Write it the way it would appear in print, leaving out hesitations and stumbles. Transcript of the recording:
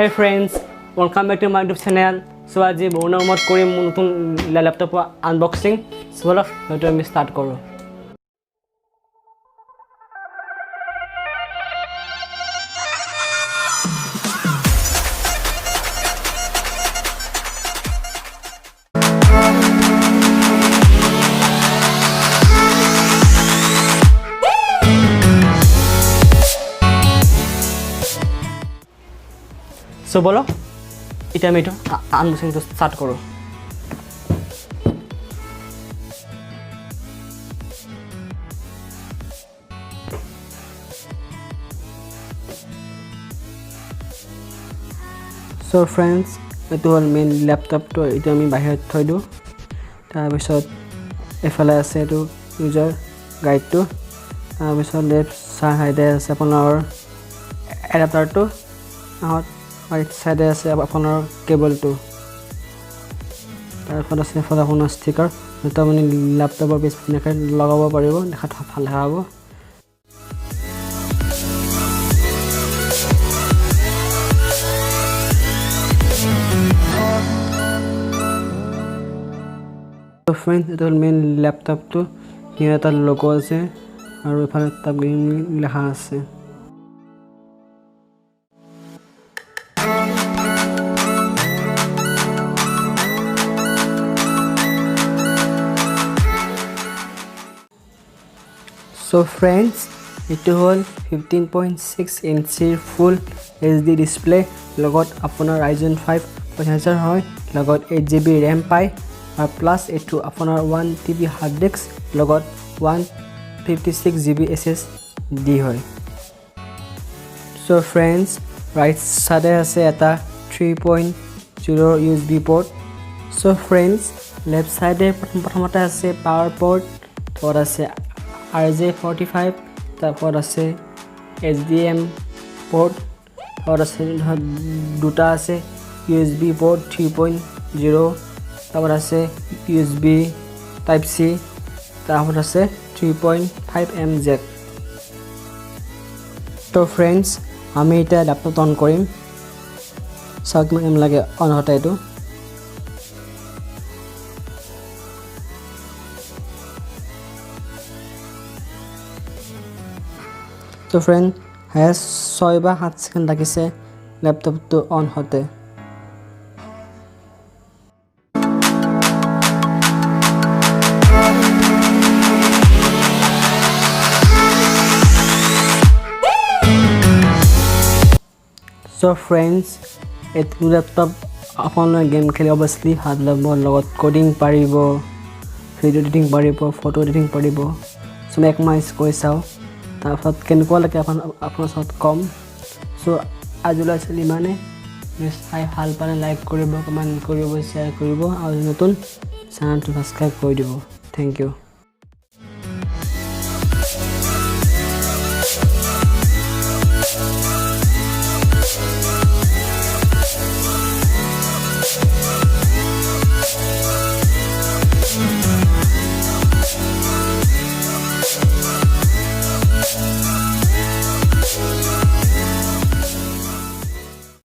Hey friends, welcome back to my YouTube channel. So আজি বহু নামত কৰিম নতুন ল্যাপটপ আনবক্সিং। সো বলক ভিডিও আমি স্টাৰ্ট কৰো। So bolo এটা আমি এটা আনবক্সিং তো স্টাৰ্ট কৰো So friends এটো হল মেইন ল্যাপটপ তো এটা আমি বাহিৰত থৈ দিও তাৰ পিছত এফালে আছে এটো ইউজাৰ গাইড তো তাৰ পিছত লেফট সাইডে আছে আপোনাৰ এডাপ্টাৰটো আৰু right side আছে আপোনাৰ কেবলটো তাৰপৰ আছে ফলা ফোন ষ্টিকাৰ এটা আপুনি ল্যাপটপৰ পিছফালে লগাব পাৰিব দেখাত ভাল হ'ব তো ফ্ৰেন্ড এটা মেইন ল্যাপটপটো হিয়াৰ এটা লোগো আছে আৰু এফালে tab গেমিং লেখা আছে So friends, it whole 15.6 inch full HD display logot aponar Ryzen 5 processor hoy logot 8GB RAM pai ar plus etu aponar 1TB hard disk logot 156GB SSD hoy So friends, right side ase eta 3.0 USB port So friends, left side prothomata ase power port or ase RJ45 তারপর আছে HDMI port আর আছে দুটা আছে USB port 3.0 তারপর আছে USB type C তারপর আছে 3.5mm Jack তো फ्रेंड्स আমি এটা ল্যাপটপ অন কৰিম সাক কিমান লাগে অন হতে এটো So friend, has 6 বা 7 সেকেন্ড লাগিছে ল্যাপটপটো অন হতে So friends, it laptop আপোনালোকে গেম খেলি obviously হাত লগৰ লগত কোডিং পাৰিব ভিডিও এডিটিং পাৰিব ফটো এডিটিং পাৰিব সো মেক মাইস কৈ চাও তাৰপৰ কেনেকুৱা লাগে আপোনাৰ সাথে কম সো আজিলৈ আছিল মানে চাই ভাল পালে লাইক কৰিব কমেন্ট কৰিব শেয়াৰ কৰিব আৰু নতুন চেনেলটো সাবস্ক্ৰাইব কৰি দিব থ্যাংক ইউ